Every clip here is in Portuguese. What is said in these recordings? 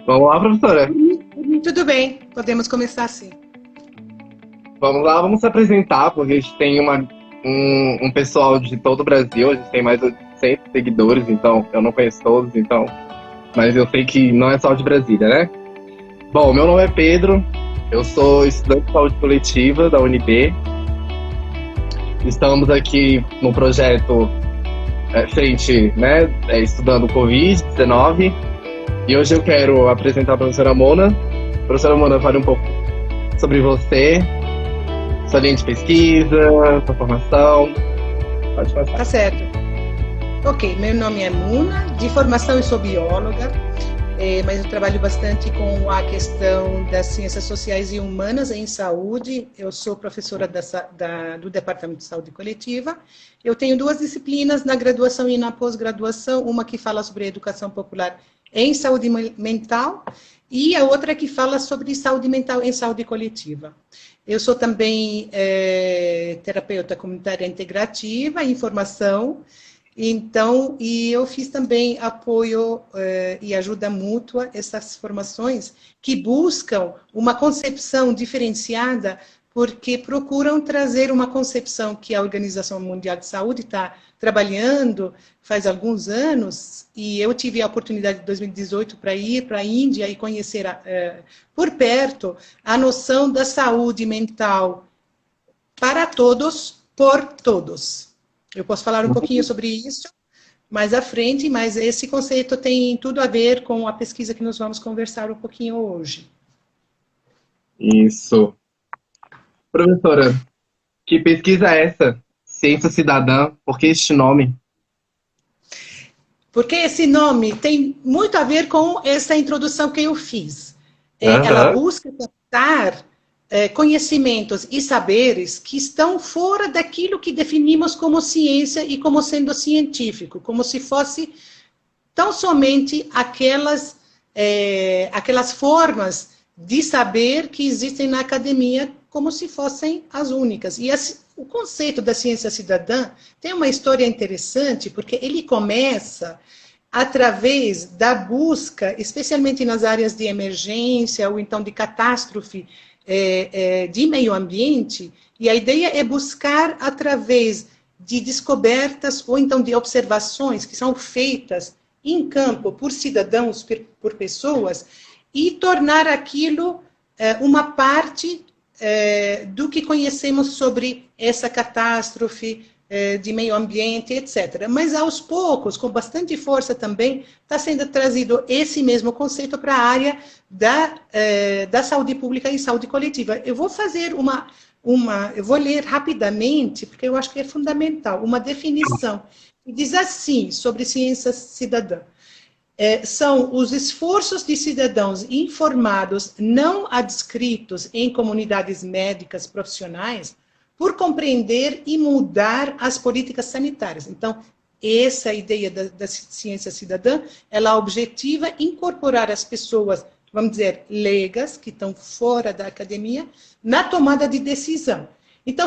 Vamos lá, professora. Tudo bem, podemos começar sim. Vamos lá, vamos se apresentar, porque a gente tem um pessoal de todo o Brasil, a gente tem mais de 800 seguidores, então eu não conheço todos, mas eu sei que não é só de Brasília, né? Bom, meu nome é Pedro, eu sou estudante de saúde coletiva da UNB. Estamos aqui no projeto frente, né, estudando o Covid-19. E hoje eu quero apresentar a professora Mona. Professora Mona, fale um pouco sobre você, sua linha de pesquisa, sua formação. Pode passar. Tá certo. Ok, meu nome é Mona, de formação eu sou bióloga, mas eu trabalho bastante com a questão das ciências sociais e humanas em saúde. Eu sou professora do Departamento de Saúde Coletiva. Eu tenho duas disciplinas na graduação e na pós-graduação, uma que fala sobre educação popular em saúde mental e a outra que fala sobre saúde mental em saúde coletiva. Eu sou também terapeuta comunitária integrativa em formação. Então, e eu fiz também apoio e ajuda mútua, essas formações que buscam uma concepção diferenciada, porque procuram trazer uma concepção que a Organização Mundial de Saúde está trabalhando faz alguns anos, e eu tive a oportunidade em 2018 para ir para a Índia e conhecer por perto a noção da saúde mental para todos, por todos. Eu posso falar um pouquinho sobre isso mais à frente, mas esse conceito tem tudo a ver com a pesquisa que nós vamos conversar um pouquinho hoje. Isso. Professora, que pesquisa é essa? Ciência Cidadã, por que este nome? Porque esse nome tem muito a ver com essa introdução que eu fiz. Ela Aham. busca captar conhecimentos e saberes que estão fora daquilo que definimos como ciência e como sendo científico, como se fosse tão somente aquelas formas de saber que existem na academia como se fossem as únicas. E o conceito da ciência cidadã tem uma história interessante, porque ele começa através da busca, especialmente nas áreas de emergência ou então de catástrofe de meio ambiente, e a ideia é buscar através de descobertas ou então de observações que são feitas em campo por cidadãos, por pessoas, e tornar aquilo uma parte do que conhecemos sobre essa catástrofe de meio ambiente, etc. Mas, aos poucos, com bastante força também, está sendo trazido esse mesmo conceito para a área da saúde pública e saúde coletiva. Eu vou fazer eu vou ler rapidamente, porque eu acho que é fundamental, uma definição que diz assim, sobre ciência cidadã. São os esforços de cidadãos informados, não adscritos em comunidades médicas profissionais, por compreender e mudar as políticas sanitárias. Então, essa ideia da ciência cidadã, ela objetiva incorporar as pessoas, vamos dizer, leigas, que estão fora da academia, na tomada de decisão. Então,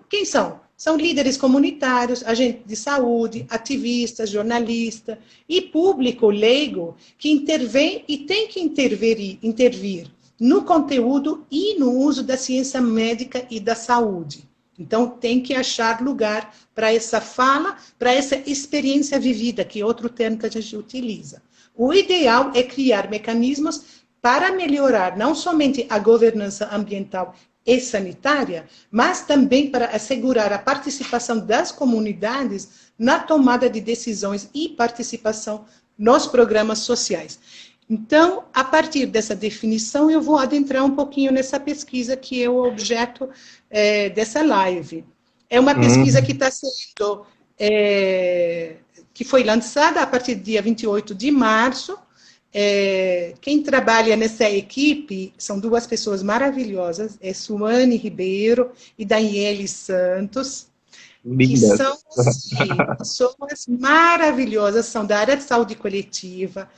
quem são? São líderes comunitários, agentes de saúde, ativistas, jornalistas e público leigo que intervém e tem que intervir no conteúdo e no uso da ciência médica e da saúde. Então, tem que achar lugar para essa fala, para essa experiência vivida, que é outro termo que a gente utiliza. O ideal é criar mecanismos para melhorar não somente a governança ambiental e sanitária, mas também para assegurar a participação das comunidades na tomada de decisões e participação nos programas sociais. Então, a partir dessa definição, eu vou adentrar um pouquinho nessa pesquisa que é o objeto dessa live. É uma pesquisa que está sendo, que foi lançada a partir do dia 28 de março. Quem trabalha nessa equipe são duas pessoas maravilhosas, é Suane Ribeiro e Daniele Santos, que são assim, pessoas maravilhosas, são da área de saúde coletiva,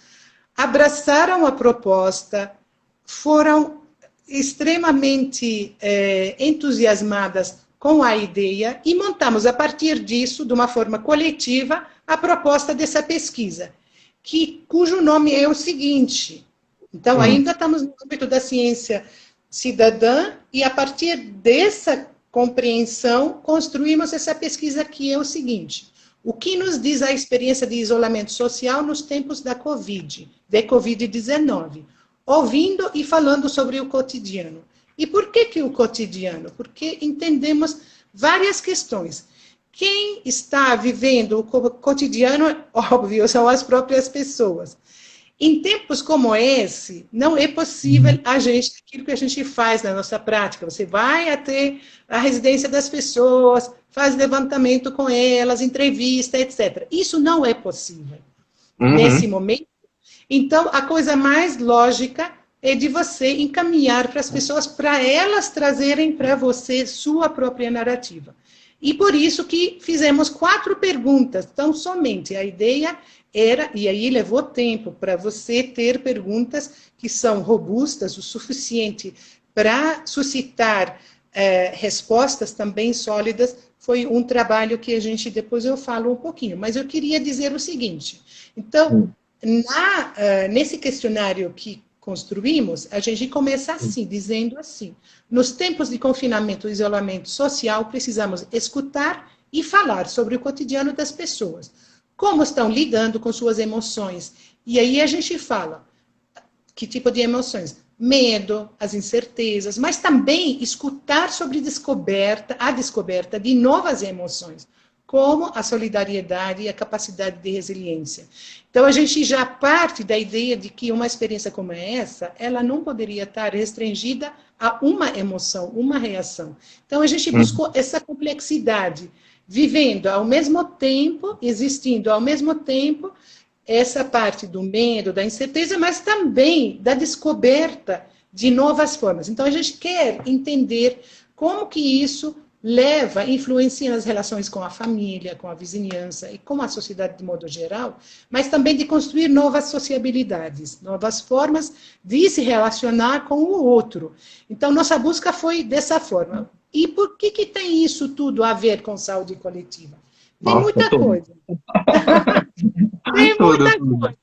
abraçaram a proposta, foram extremamente entusiasmadas com a ideia e montamos, a partir disso, de uma forma coletiva, a proposta dessa pesquisa, cujo nome é o seguinte: Então, ainda estamos no âmbito da ciência cidadã e, a partir dessa compreensão, construímos essa pesquisa que é o seguinte: o que nos diz a experiência de isolamento social nos tempos da Covid-19, ouvindo e falando sobre o cotidiano. E por que o cotidiano? Porque entendemos várias questões. Quem está vivendo o cotidiano, óbvio, são as próprias pessoas. Em tempos como esse, não é possível aquilo que a gente faz na nossa prática. Você vai até a residência das pessoas, faz levantamento com elas, entrevista, etc. Isso não é possível nesse momento. Então, a coisa mais lógica é de você encaminhar para as pessoas, para elas trazerem para você sua própria narrativa. E por isso que fizemos 4 perguntas, tão somente. A ideia era, e aí levou tempo para você ter perguntas que são robustas o suficiente para suscitar respostas também sólidas. Foi um trabalho que a gente, depois eu falo um pouquinho, mas eu queria dizer o seguinte. Então, nesse questionário que construímos, a gente começa assim, dizendo assim: nos tempos de confinamento e isolamento social, precisamos escutar e falar sobre o cotidiano das pessoas, como estão lidando com suas emoções. E aí a gente fala que tipo de emoções? Medo, as incertezas, mas também escutar sobre a descoberta de novas emoções, como a solidariedade e a capacidade de resiliência. Então, a gente já parte da ideia de que uma experiência como essa, ela não poderia estar restringida a uma emoção, uma reação. Então, a gente buscou essa complexidade, vivendo ao mesmo tempo, existindo ao mesmo tempo, essa parte do medo, da incerteza, mas também da descoberta de novas formas. Então, a gente quer entender como que isso influencia nas relações com a família, com a vizinhança e com a sociedade de modo geral, mas também de construir novas sociabilidades, novas formas de se relacionar com o outro. Então, nossa busca foi dessa forma. E por que tem isso tudo a ver com saúde coletiva? Tem muita coisa. Tem muita coisa.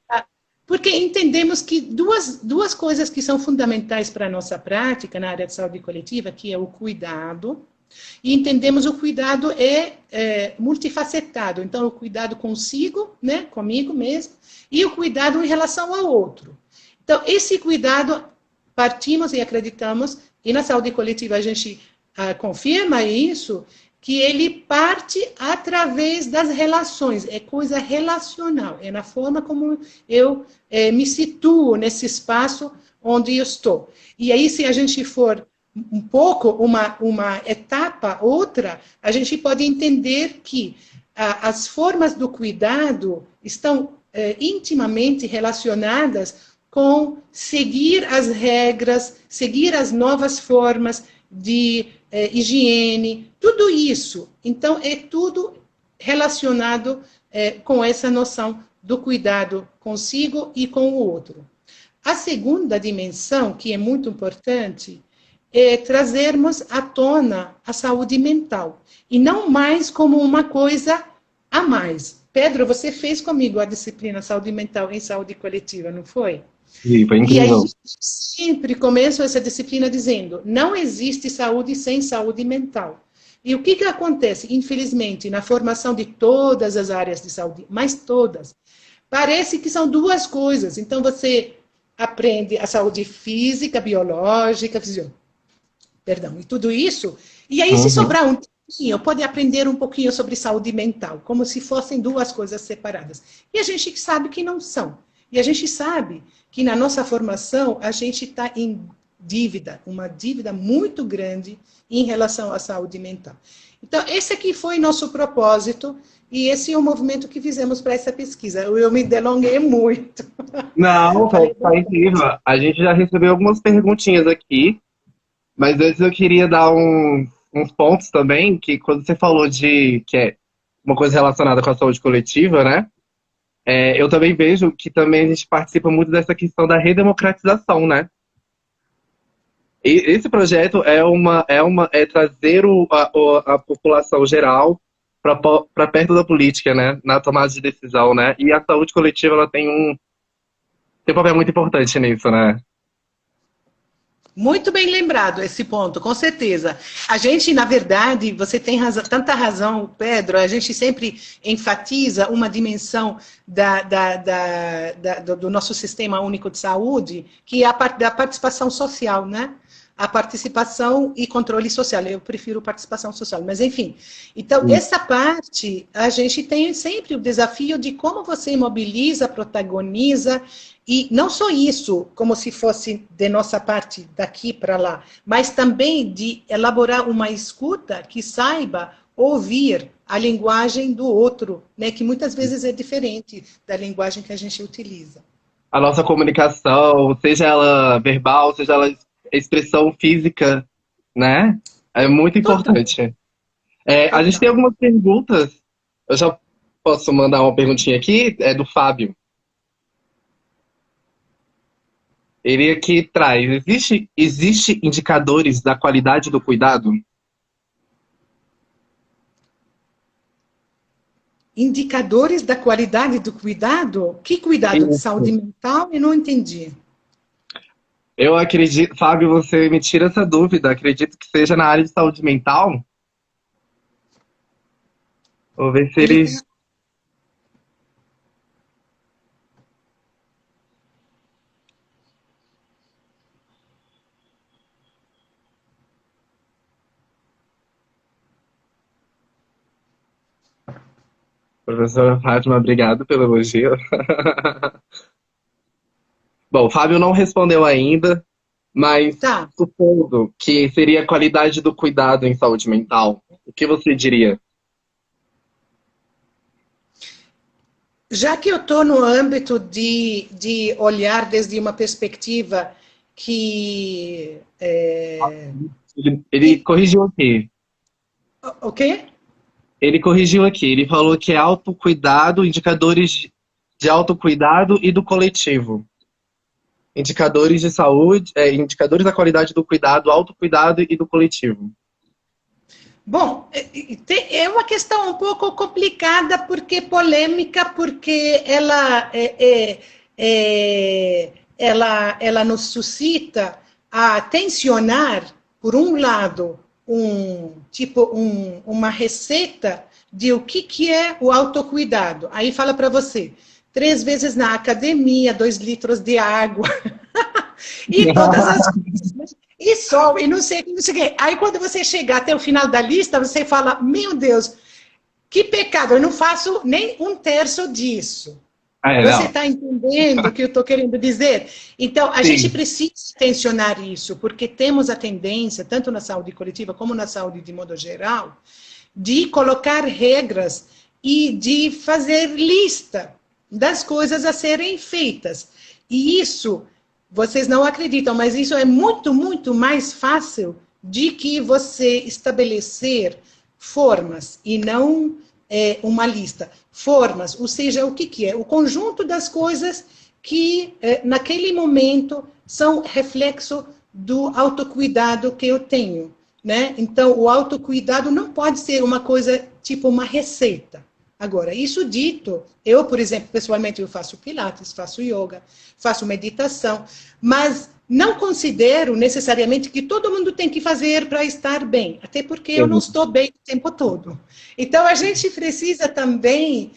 Porque entendemos que duas coisas que são fundamentais para a nossa prática na área de saúde coletiva, que é o cuidado. E entendemos o cuidado multifacetado. Então, o cuidado consigo, né, comigo mesmo, e o cuidado em relação ao outro. Então, esse cuidado, partimos e acreditamos, e na saúde coletiva a gente confirma isso, que ele parte através das relações, é coisa relacional, é na forma como eu me situo nesse espaço onde eu estou. E aí, se a gente for um pouco, uma etapa, outra, a gente pode entender que as formas do cuidado estão intimamente relacionadas com seguir as regras, seguir as novas formas de higiene, tudo isso. Então, é tudo relacionado com essa noção do cuidado consigo e com o outro. A segunda dimensão, que é muito importante, é trazermos à tona a saúde mental, e não mais como uma coisa a mais. Pedro, você fez comigo a disciplina saúde mental em saúde coletiva, não foi? Sim, foi incrível. E aí a gente sempre começa essa disciplina dizendo: não existe saúde sem saúde mental. E o que acontece, infelizmente, na formação de todas as áreas de saúde, mas todas, parece que são duas coisas. Então, você aprende a saúde física, biológica, e tudo isso, e aí se sobrar um pouquinho, pode aprender um pouquinho sobre saúde mental, como se fossem duas coisas separadas. E a gente sabe que não são. E a gente sabe que na nossa formação a gente está em dívida, uma dívida muito grande em relação à saúde mental. Então, esse aqui foi nosso propósito, e esse é o movimento que fizemos para essa pesquisa. Eu me delonguei muito. Não, tá incrível. A gente já recebeu algumas perguntinhas aqui, mas antes eu queria dar uns pontos também, que quando você falou que é uma coisa relacionada com a saúde coletiva, né? Eu também vejo que também a gente participa muito dessa questão da redemocratização, né? E esse projeto é trazer a população geral para perto da política, né? Na tomada de decisão, né? E a saúde coletiva, ela tem tem um papel muito importante nisso, né? Muito bem lembrado esse ponto, com certeza. A gente, na verdade, você tem razão, tanta razão, Pedro, a gente sempre enfatiza uma dimensão do nosso Sistema Único de Saúde, que é a parte da participação social, né? A participação e controle social. Eu prefiro participação social, mas enfim. Então, essa parte, a gente tem sempre o desafio de como você mobiliza, protagoniza, e não só isso, como se fosse de nossa parte daqui para lá, mas também de elaborar uma escuta que saiba ouvir a linguagem do outro, né, que muitas vezes é diferente da linguagem que a gente utiliza. A nossa comunicação, seja ela verbal, seja ela expressão física, né? É muito Total, importante. A gente tem total. algumas perguntas. Eu já posso mandar uma perguntinha aqui, é do Fábio. Ele aqui traz, existe indicadores da qualidade do cuidado? Indicadores da qualidade do cuidado? Que cuidado? De saúde Isso. mental? Eu não entendi. Eu acredito, Fábio, você me tira essa dúvida. Acredito que seja na área de saúde mental. Vou ver se Ele ele. está. Professora Fátima, obrigado pelo elogio. Bom, o Fábio não respondeu ainda, mas Tá. supondo que seria a qualidade do cuidado em saúde mental, o que você diria? Já que eu estou no âmbito de olhar desde uma perspectiva que. Ele corrigiu aqui. O quê? Ele corrigiu aqui. Ele falou que é autocuidado, indicadores de autocuidado e do coletivo. Indicadores de saúde, indicadores da qualidade do cuidado, autocuidado e do coletivo. Bom, é uma questão um pouco complicada, porque polêmica, porque ela nos suscita a tensionar, por um lado, uma receita de o que é o autocuidado. Aí fala para você, 3 vezes na academia, 2 litros de água, e todas as coisas. E sol, e não sei o que. Aí quando você chegar até o final da lista, você fala, meu Deus, que pecado, eu não faço nem 1/3 disso. Você Não. está entendendo o que eu estou querendo dizer? Então, a gente Sim. precisa tensionar isso, porque temos a tendência, tanto na saúde coletiva como na saúde de modo geral, de colocar regras e de fazer lista das coisas a serem feitas. E isso, vocês não acreditam, mas isso é muito, muito mais fácil de que você estabelecer formas e não uma lista. Formas, ou seja, o que é? O conjunto das coisas que, naquele momento, são reflexo do autocuidado que eu tenho. Né? Então, o autocuidado não pode ser uma coisa tipo uma receita. Agora, isso dito, eu, por exemplo, pessoalmente, eu faço pilates, faço yoga, faço meditação, mas não considero necessariamente que todo mundo tem que fazer para estar bem, até porque eu não estou bem o tempo todo. Então, a gente precisa também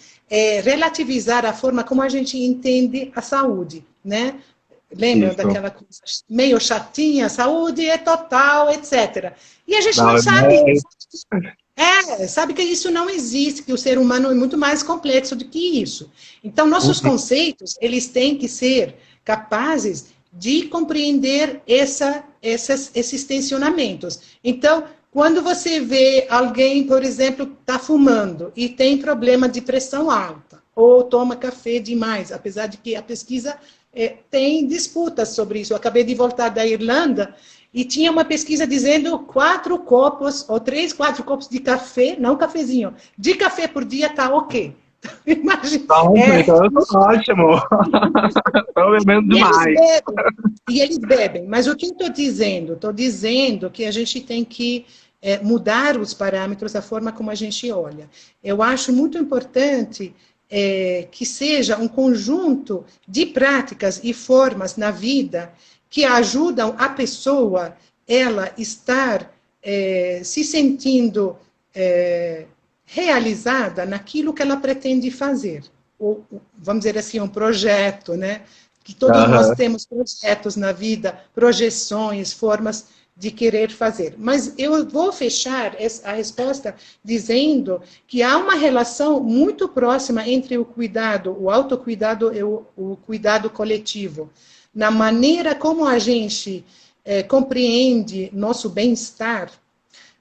relativizar a forma como a gente entende a saúde, né? Lembram Isso. daquela coisa meio chatinha, saúde é total, etc. E a gente Não, não sabe, é... sabe que isso não existe, que o ser humano é muito mais complexo do que isso. Então, nossos conceitos, eles têm que ser capazes de compreender esses tensionamentos. Então, quando você vê alguém, por exemplo, está fumando e tem problema de pressão alta, ou toma café demais, apesar de que a pesquisa tem disputas sobre isso. Eu acabei de voltar da Irlanda e tinha uma pesquisa dizendo 4 copos, ou 3, 4 copos de café, não cafezinho, de café por dia está ok. Imagina. Nossa, então eu tô ótimo. Tô bebendo E eles demais. bebem, e eles bebem. Mas o que eu estou dizendo? Estou dizendo que a gente tem que mudar os parâmetros, a forma como a gente olha. Eu acho muito importante que seja um conjunto de práticas e formas na vida que ajudam a pessoa, ela estar se sentindo realizada naquilo que ela pretende fazer. Ou, vamos dizer assim, um projeto, né? Que todos nós temos projetos na vida, projeções, formas de querer fazer. Mas eu vou fechar a resposta dizendo que há uma relação muito próxima entre o cuidado, o autocuidado e o cuidado coletivo. Na maneira como a gente compreende nosso bem-estar,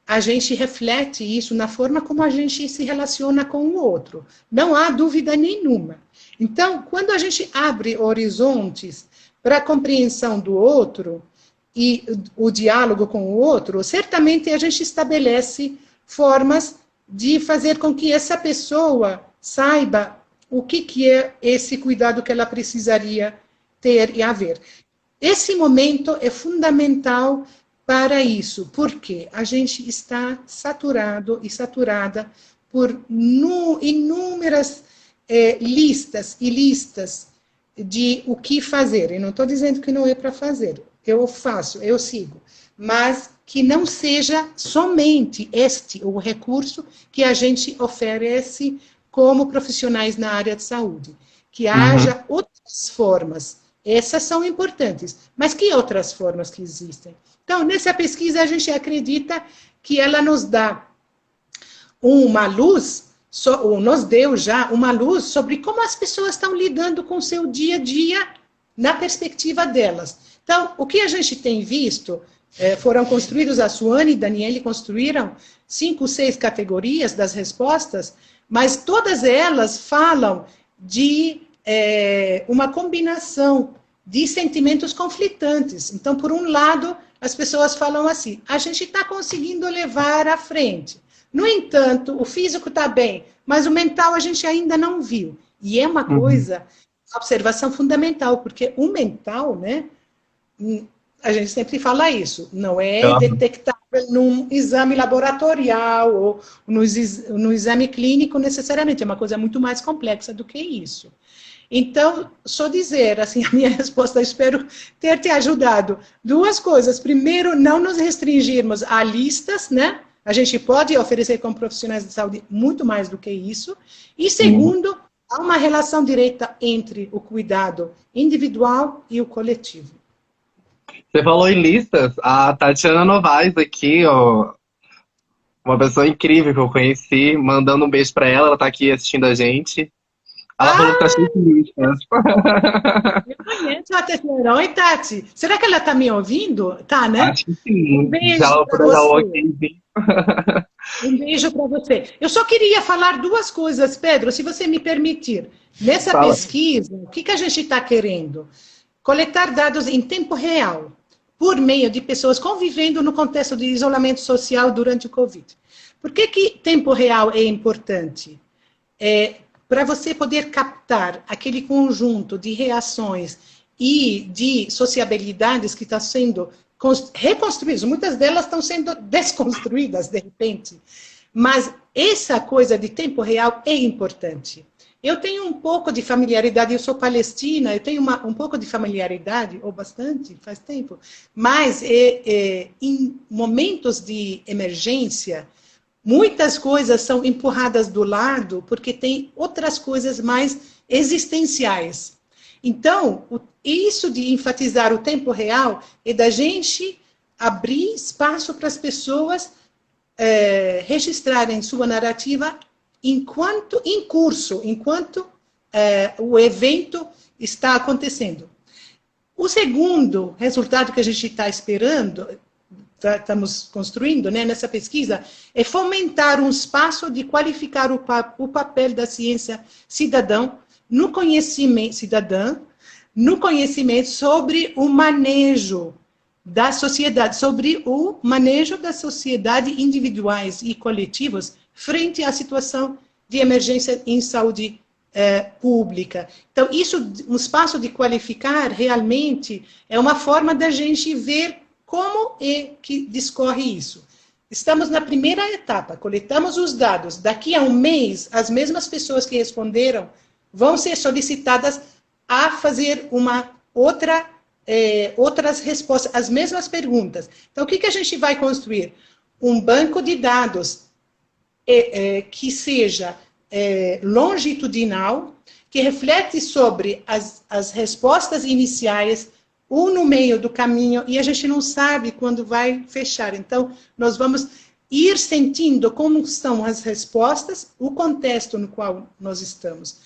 a gente reflete isso na forma como a gente se relaciona com o outro. Não há dúvida nenhuma. Então, quando a gente abre horizontes para a compreensão do outro e o diálogo com o outro, certamente a gente estabelece formas de fazer com que essa pessoa saiba o que é esse cuidado que ela precisaria ter e haver. Esse momento é fundamental para isso, porque a gente está saturado e saturada por inúmeras listas e listas de o que fazer. Eu não estou dizendo que não é para fazer, eu faço, eu sigo, mas que não seja somente este o recurso que a gente oferece como profissionais na área de saúde, que haja outras formas. Essas são importantes, mas que outras formas que existem? Então, nessa pesquisa, a gente acredita que ela nos dá uma luz, ou nos deu já uma luz sobre como as pessoas estão lidando com o seu dia a dia na perspectiva delas. Então, o que a gente tem visto, foram construídos, a Suane e Daniele construíram 5, 6 categorias das respostas, mas todas elas falam de uma combinação de sentimentos conflitantes. Então, por um lado, as pessoas falam assim, a gente está conseguindo levar à frente. No entanto, o físico está bem, mas o mental a gente ainda não viu. E é uma coisa, observação fundamental, porque o mental, né, a gente sempre fala isso, não é detectável num exame laboratorial ou no exame clínico necessariamente, é uma coisa muito mais complexa do que isso. Então, só dizer, assim, a minha resposta, espero ter te ajudado. 2 coisas. Primeiro, não nos restringirmos a listas, né? A gente pode oferecer como profissionais de saúde muito mais do que isso. E segundo, há uma relação direta entre o cuidado individual e o coletivo. Você falou em listas, a Tatiana Novaes aqui, ó, uma pessoa incrível que eu conheci, mandando um beijo pra ela, ela tá aqui assistindo a gente. Ela falou que tá cheio de listas. Eu conheço a Tatiana. Oi, Tati. Será que ela está me ouvindo? Tá, né? Acho que sim. Um beijo Já para você. Um beijo para você. Eu só queria falar 2 coisas, Pedro, se você me permitir. Nessa pesquisa, o que a gente está querendo? Coletar dados em tempo real, por meio de pessoas convivendo no contexto de isolamento social durante o Covid. Por que tempo real é importante? Para você poder captar aquele conjunto de reações e de sociabilidades que está sendo reconstruídas, muitas delas estão sendo desconstruídas de repente, mas essa coisa de tempo real é importante. Eu tenho um pouco de familiaridade, eu sou palestina, eu tenho um pouco de familiaridade, ou bastante, faz tempo, mas em momentos de emergência, muitas coisas são empurradas do lado porque tem outras coisas mais existenciais. Então, isso de enfatizar o tempo real é da gente abrir espaço para as pessoas registrarem sua narrativa enquanto em curso, enquanto o evento está acontecendo. O segundo resultado que a gente está esperando, estamos construindo, né, nessa pesquisa, é fomentar um espaço de qualificar o papel da ciência no conhecimento sobre o manejo da sociedade, sobre o manejo da sociedade individuais e coletivos frente à situação de emergência em saúde pública. Então, isso, um espaço de qualificar, realmente, é uma forma da gente ver como é que discorre isso. Estamos na primeira etapa, coletamos os dados. Daqui a um mês, as mesmas pessoas que responderam vão ser solicitadas a fazer outras respostas, as mesmas perguntas. Então, o que a gente vai construir? Um banco de dados que seja longitudinal, que reflete sobre as respostas iniciais, no meio do caminho, e a gente não sabe quando vai fechar. Então, nós vamos ir sentindo como são as respostas, o contexto no qual nós estamos.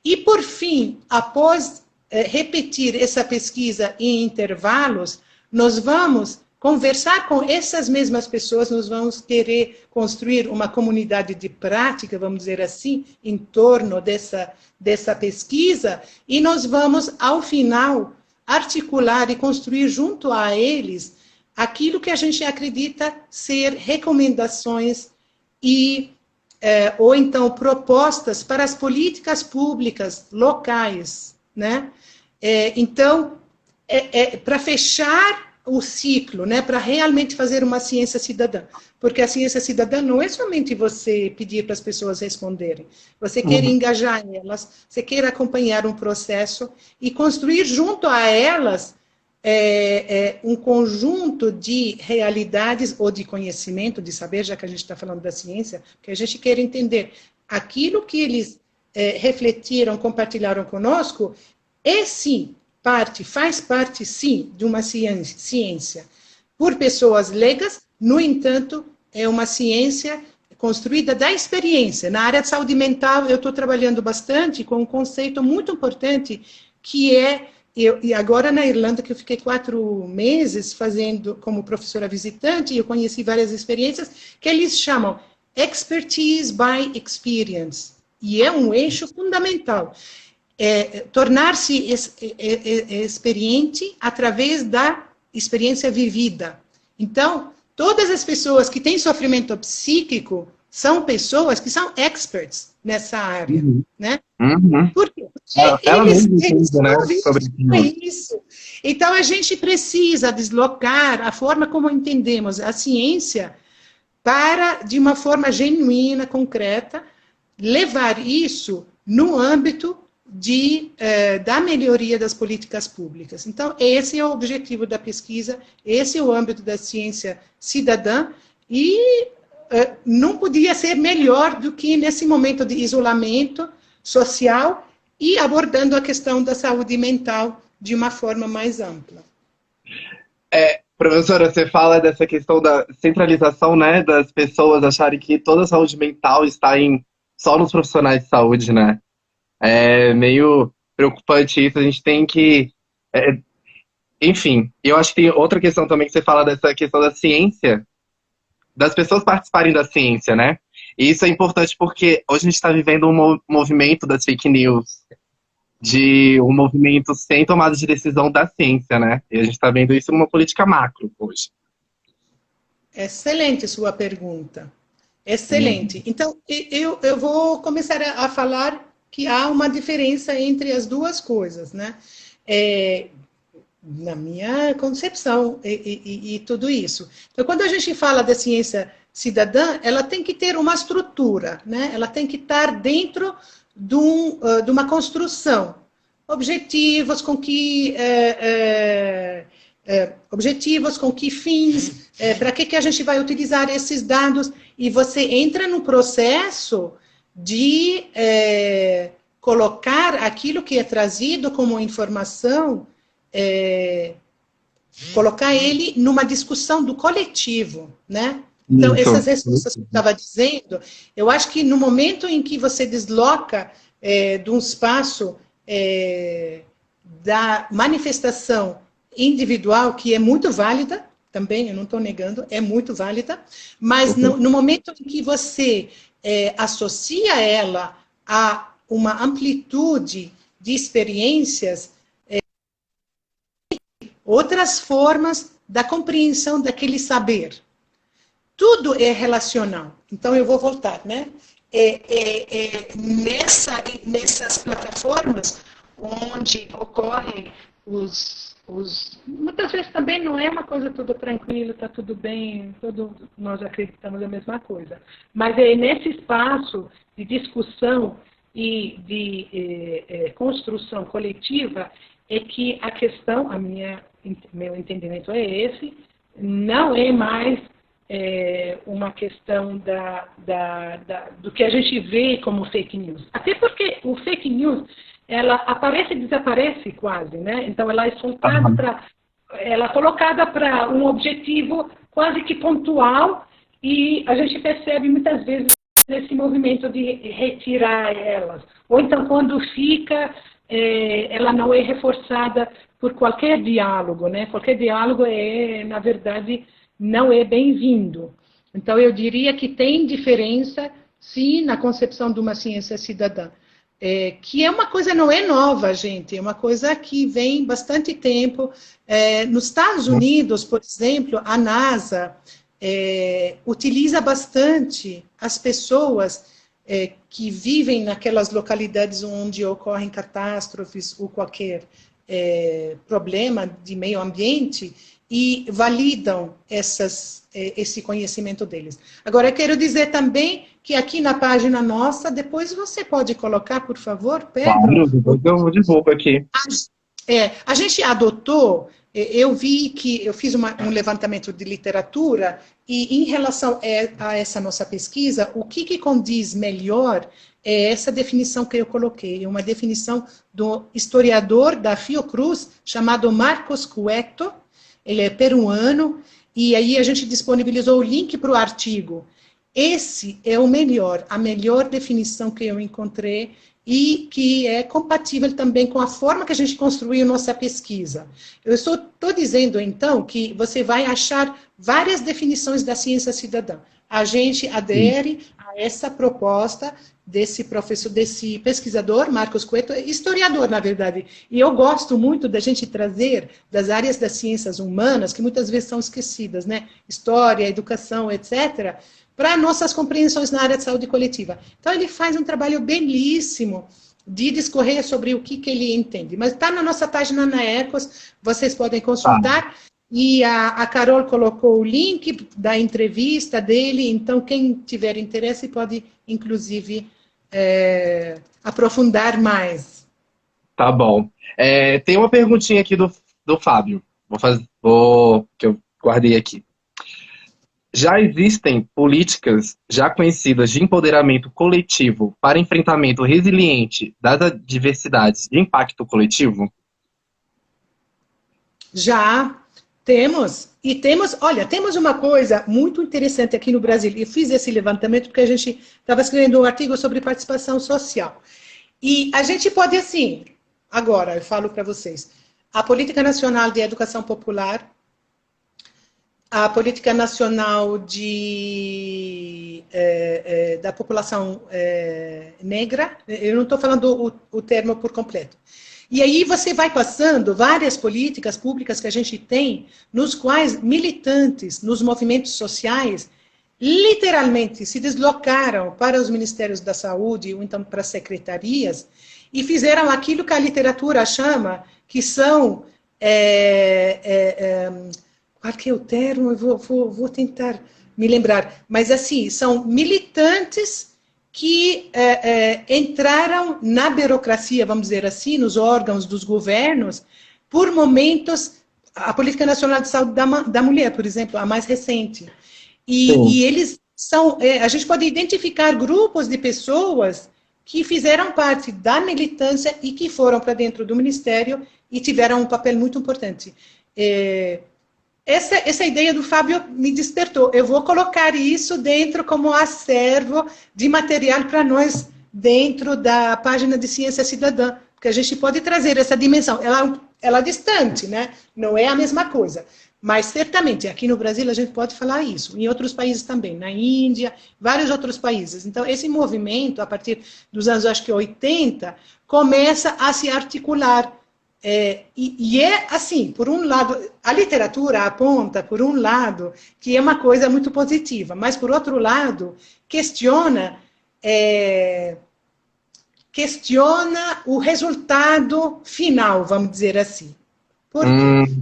E, por fim, após repetir essa pesquisa em intervalos, nós vamos conversar com essas mesmas pessoas, nós vamos querer construir uma comunidade de prática, vamos dizer assim, em torno dessa pesquisa, e nós vamos, ao final, articular e construir junto a eles aquilo que a gente acredita ser recomendações ou então propostas para as políticas públicas locais, né? Então, para fechar o ciclo, né, para realmente fazer uma ciência cidadã, porque a ciência cidadã não é somente você pedir para as pessoas responderem, você quer engajar elas, você quer acompanhar um processo e construir junto a elas um conjunto de realidades ou de conhecimento, de saber, já que a gente está falando da ciência, que a gente quer entender aquilo que eles refletiram, compartilharam conosco, sim, faz parte, sim, de uma ciência por pessoas leigas, no entanto, é uma ciência construída da experiência. Na área de saúde mental, eu estou trabalhando bastante com um conceito muito importante, que e agora na Irlanda, que eu fiquei 4 meses fazendo como professora visitante, eu conheci várias experiências, que eles chamam expertise by experience, e é um eixo fundamental. Tornar-se experiente através da experiência vivida. Então, todas as pessoas que têm sofrimento psíquico são pessoas que são experts nessa área, né? Por quê? Porque eles né, isso. Então, a gente precisa deslocar a forma como entendemos a ciência para, de uma forma genuína, concreta, levar isso no âmbito da melhoria das políticas públicas. Então, esse é o objetivo da pesquisa, esse é o âmbito da ciência cidadã, e não podia ser melhor do que nesse momento de isolamento social e abordando a questão da saúde mental de uma forma mais ampla. Professora, você fala dessa questão da centralização, né, das pessoas acharem que toda a saúde mental está só nos profissionais de saúde, né? É meio preocupante isso, a gente tem que... enfim, eu acho que tem outra questão também que você fala dessa questão da ciência, das pessoas participarem da ciência, né? E isso é importante porque hoje a gente está vivendo um movimento das fake news, de um movimento sem tomada de decisão da ciência, né? E a gente está vendo isso numa política macro hoje. Excelente sua pergunta. Excelente. Então, eu vou começar a falar que há uma diferença entre as duas coisas, né? Na minha concepção e tudo isso. Então, quando a gente fala da ciência cidadã, ela tem que ter uma estrutura, né? Ela tem que estar dentro de uma construção. Objetivos, com que fins, para que a gente vai utilizar esses dados, e você entra no processo de colocar aquilo que é trazido como informação, colocar ele numa discussão do coletivo, né? Então, essas respostas que eu estava dizendo, eu acho que no momento em que você desloca de um espaço da manifestação individual, que é muito válida, também, eu não estou negando, é muito válida, mas no momento em que você associa ela a uma amplitude de experiências, outras formas da compreensão daquele saber. Tudo é relacional. Então, eu vou voltar, né? Nessas plataformas onde ocorrem muitas vezes também não é uma coisa tudo tranquila, está tudo bem, nós acreditamos na mesma coisa. Mas é nesse espaço de discussão e de construção coletiva é que a questão, meu entendimento é esse, não é mais uma questão do que a gente vê como fake news. Até porque o fake news, ela aparece e desaparece quase, né? Então ela é soltada ela é colocada para um objetivo quase que pontual e a gente percebe muitas vezes esse movimento de retirar elas. Ou então quando fica, ela não é reforçada por qualquer diálogo, né? Qualquer diálogo na verdade, não é bem-vindo. Então eu diria que tem diferença, sim, na concepção de uma ciência cidadã. Que é uma coisa, não é nova, gente, é uma coisa que vem bastante tempo. Nos Estados Unidos, por exemplo, a NASA utiliza bastante as pessoas que vivem naquelas localidades onde ocorrem catástrofes ou qualquer problema de meio ambiente e validam esse conhecimento deles. Agora, eu quero dizer também que aqui na página nossa, depois você pode colocar, por favor, Pedro? Claro, depois eu divulgo aqui. A gente adotou, eu vi que eu fiz um levantamento de literatura e em relação a essa nossa pesquisa, o que condiz melhor é essa definição que eu coloquei, uma definição do historiador da Fiocruz, chamado Marcos Cueto, ele é peruano, e aí a gente disponibilizou o link para o artigo. Esse é a melhor definição que eu encontrei e que é compatível também com a forma que a gente construiu nossa pesquisa. Eu estou dizendo, então, que você vai achar várias definições da ciência cidadã. A gente adere a essa proposta desse pesquisador, Marcos Cueto, historiador, na verdade. E eu gosto muito da gente trazer das áreas das ciências humanas, que muitas vezes são esquecidas, né? História, educação, etc., para nossas compreensões na área de saúde coletiva. Então, ele faz um trabalho belíssimo de discorrer sobre o que ele entende. Mas está na nossa página na Ecos, vocês podem consultar. E a Carol colocou o link da entrevista dele, então quem tiver interesse pode, inclusive, aprofundar mais. Tá bom. Tem uma perguntinha aqui do Fábio, que eu guardei aqui. Já existem políticas já conhecidas de empoderamento coletivo para enfrentamento resiliente das adversidades de impacto coletivo? Já temos. E temos uma coisa muito interessante aqui no Brasil. Eu fiz esse levantamento porque a gente estava escrevendo um artigo sobre participação social. E a gente pode, assim, agora eu falo para vocês, a Política Nacional de Educação Popular, a Política Nacional da População Negra, eu não estou falando o termo por completo. E aí você vai passando várias políticas públicas que a gente tem, nos quais militantes nos movimentos sociais literalmente se deslocaram para os ministérios da saúde, ou então para as secretarias, e fizeram aquilo que a literatura chama, que são... qual que é o termo? Eu vou tentar me lembrar. Mas, assim, são militantes que entraram na burocracia, vamos dizer assim, nos órgãos dos governos, por momentos, a Política Nacional de Saúde da Mulher, por exemplo, a mais recente. E eles são, a gente pode identificar grupos de pessoas que fizeram parte da militância e que foram para dentro do Ministério e tiveram um papel muito importante. Essa ideia do Fábio me despertou. Eu vou colocar isso dentro como acervo de material para nós dentro da página de Ciência Cidadã, porque a gente pode trazer essa dimensão. Ela é distante, né? Não é a mesma coisa. Mas, certamente, aqui no Brasil a gente pode falar isso. Em outros países também, na Índia, vários outros países. Então, esse movimento, a partir dos anos, acho que 80, começa a se articular. E é assim, por um lado, a literatura aponta, por um lado, que é uma coisa muito positiva, mas, por outro lado, questiona o resultado final, vamos dizer assim. Por quê?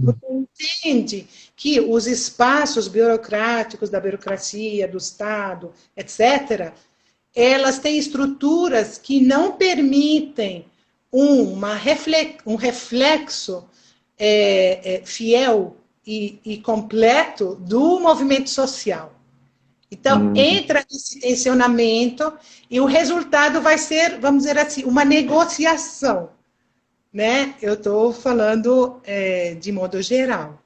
Porque entende que os espaços burocráticos da burocracia, do Estado, etc., elas têm estruturas que não permitem um reflexo fiel e completo do movimento social. Então, entra esse tensionamento e o resultado vai ser, vamos dizer assim, uma negociação, né? Eu estou falando de modo geral.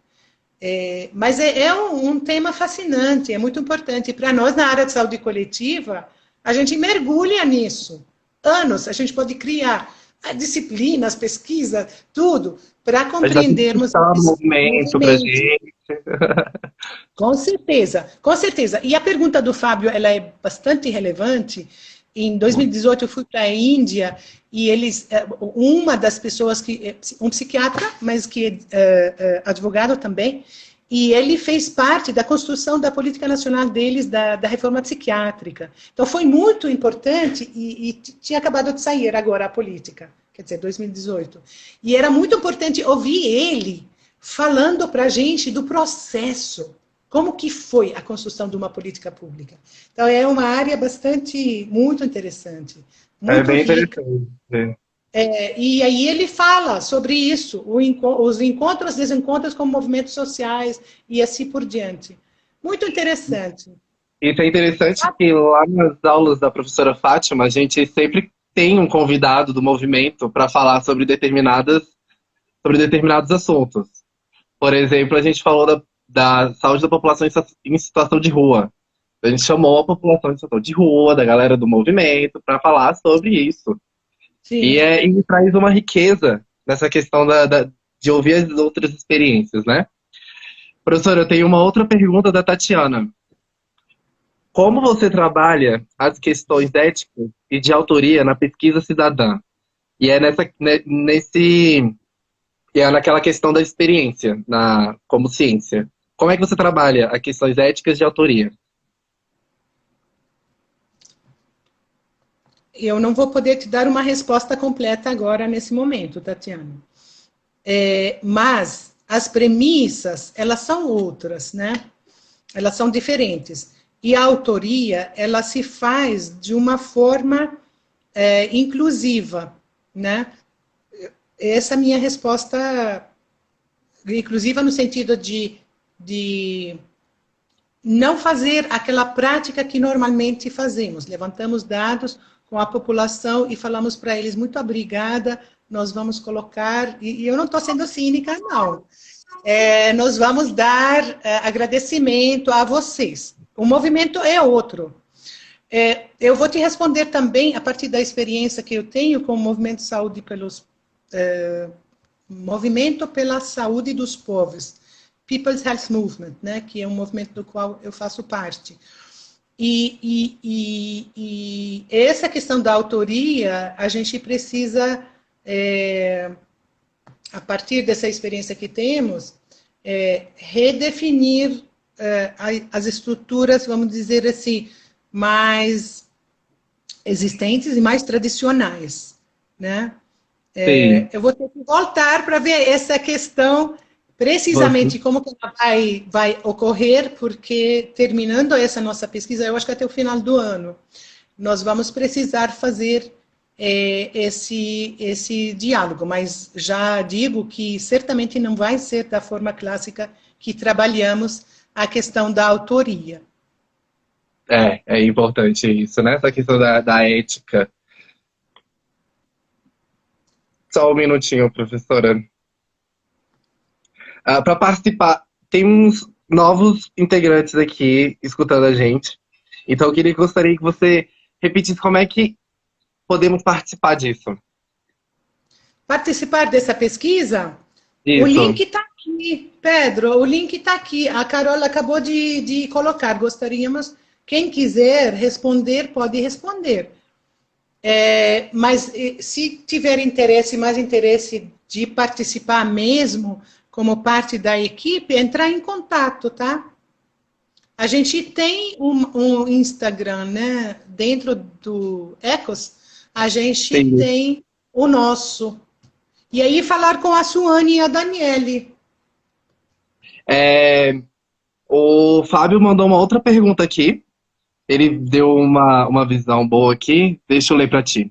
Mas é um tema fascinante, é muito importante. Para nós, na área de saúde coletiva, a gente mergulha nisso. Anos, a gente pode criar disciplinas, pesquisa, tudo, para compreendermos esse movimento para a gente. Com certeza, com certeza. E a pergunta do Fábio, ela é bastante relevante. Em 2018 eu fui para a Índia e uma das pessoas um psiquiatra, mas que é advogado também, e ele fez parte da construção da política nacional deles, da reforma psiquiátrica. Então foi muito importante e tinha acabado de sair agora a política, quer dizer, 2018. E era muito importante ouvir ele falando para a gente do processo, como que foi a construção de uma política pública. Então, é uma área muito interessante, muito bem rica. interessante. E aí ele fala sobre isso, os encontros, desencontros com movimentos sociais e assim por diante. Muito interessante. Isso é interessante que lá nas aulas da professora Fátima, a gente sempre tem um convidado do movimento para falar sobre determinados assuntos. Por exemplo, a gente falou da saúde da população em situação de rua. A gente chamou a população em situação de rua, da galera do movimento, para falar sobre isso. Sim. E traz uma riqueza nessa questão de ouvir as outras experiências, né? Professora, eu tenho uma outra pergunta da Tatiana. Como você trabalha as questões éticas e de autoria na pesquisa cidadã? E é naquela questão da experiência, como ciência. Como é que você trabalha as questões éticas de autoria? Eu não vou poder te dar uma resposta completa agora, nesse momento, Tatiana. Mas as premissas, elas são outras, né? Elas são diferentes. E a autoria, ela se faz de uma forma inclusiva, né? Essa é a minha resposta, inclusiva no sentido de não fazer aquela prática que normalmente fazemos. Levantamos dados com a população e falamos para eles, muito obrigada, nós vamos colocar, e eu não estou sendo cínica, não. Nós vamos dar agradecimento a vocês. O movimento é outro. Eu vou te responder também, a partir da experiência que eu tenho com o Movimento de Saúde Movimento pela Saúde dos Povos, People's Health Movement, né, que é um movimento do qual eu faço parte. E essa questão da autoria, a gente precisa, a partir dessa experiência que temos, redefinir as estruturas, vamos dizer assim, mais existentes e mais tradicionais, né? Eu vou ter que voltar para ver essa questão, precisamente como que ela vai ocorrer, porque terminando essa nossa pesquisa, eu acho que até o final do ano, nós vamos precisar fazer esse diálogo, mas já digo que certamente não vai ser da forma clássica que trabalhamos a questão da autoria. É importante isso, né? Essa questão da ética. Só um minutinho, professora. Para participar, tem uns novos integrantes aqui escutando a gente. Então, eu gostaria que você repetisse como é que podemos participar disso. Participar dessa pesquisa? Isso. O link está aqui, Pedro, o link está aqui. A Carol acabou de colocar. Gostaríamos, quem quiser responder, pode responder. Mas se tiver mais interesse de participar mesmo, como parte da equipe, entrar em contato, tá? A gente tem um Instagram, né? Dentro do Ecos, a gente tem o nosso. E aí falar com a Suane e a Daniele. O Fábio mandou uma outra pergunta aqui. Ele deu uma visão boa aqui. Deixa eu ler para ti.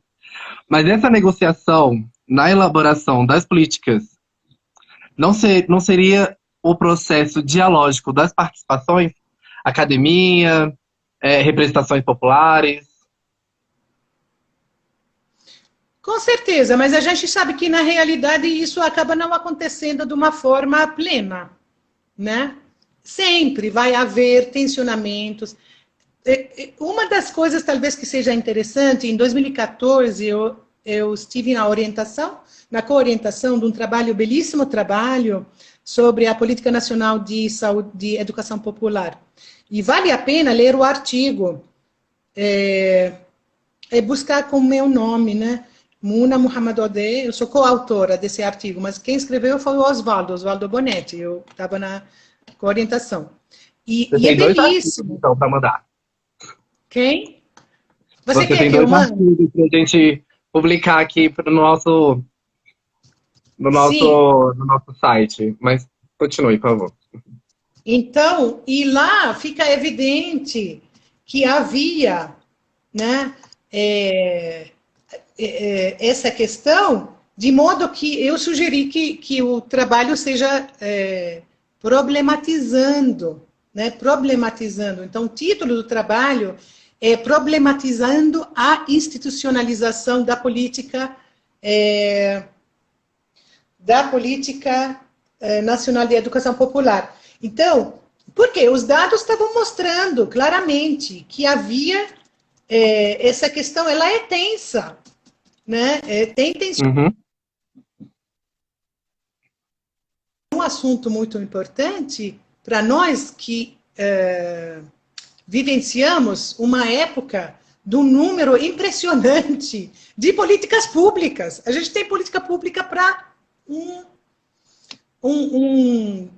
Mas essa negociação na elaboração das políticas não seria o processo dialógico das participações? Academia, representações populares? Com certeza, mas a gente sabe que na realidade isso acaba não acontecendo de uma forma plena, né? Sempre vai haver tensionamentos. Uma das coisas talvez que seja interessante, em 2014 eu estive na coorientação de um trabalho, belíssimo trabalho, sobre a Política Nacional de Saúde, de Educação Popular. E vale a pena ler o artigo, buscar com o meu nome, né? Muna Muhammadodeh, eu sou coautora desse artigo, mas quem escreveu foi o Oswaldo Bonetti, eu estava na coorientação. Você E é tem dois artigos, belíssimo. então, para mandar. Quem? Você Você quer tem que eu dois mande? artigos para a gente publicar aqui Sim. no nosso site. Mas continue, por favor. Então, e lá fica evidente que havia, né, essa questão, de modo que eu sugeri que o trabalho seja problematizando, né, problematizando. Então, o título do trabalho é Problematizando a Institucionalização da política nacional de educação popular. Então, porque os dados estavam mostrando claramente que havia essa questão, ela é tensa, né? Tem tensão. Uhum. Um assunto muito importante para nós que vivenciamos uma época de um número impressionante de políticas públicas. A gente tem política pública para um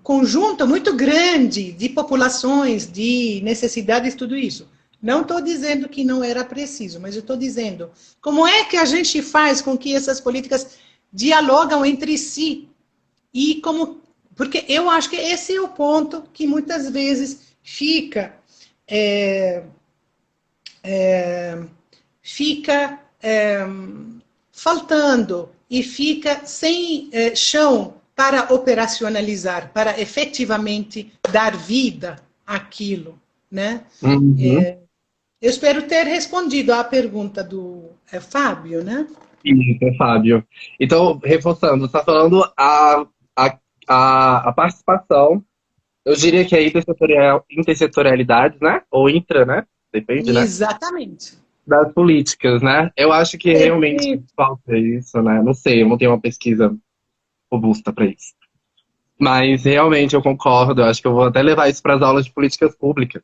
conjunto muito grande de populações, de necessidades, tudo isso. Não estou dizendo que não era preciso, mas eu estou dizendo como é que a gente faz com que essas políticas dialogam entre si e como, porque eu acho que esse é o ponto que muitas vezes fica faltando e fica sem chão para operacionalizar, para efetivamente dar vida àquilo, né? Uhum. Eu espero ter respondido à pergunta do Fábio, né? Isso, Fábio. Então, reforçando, você está falando a, a participação, eu diria que é intersetorialidade, né? Ou intra, né? Depende, né? Exatamente. Das políticas, né? Eu acho que realmente falta isso, né? Não sei, eu não tenho uma pesquisa robusta para isso. Mas realmente eu concordo, eu acho que eu vou até levar isso para as aulas de políticas públicas.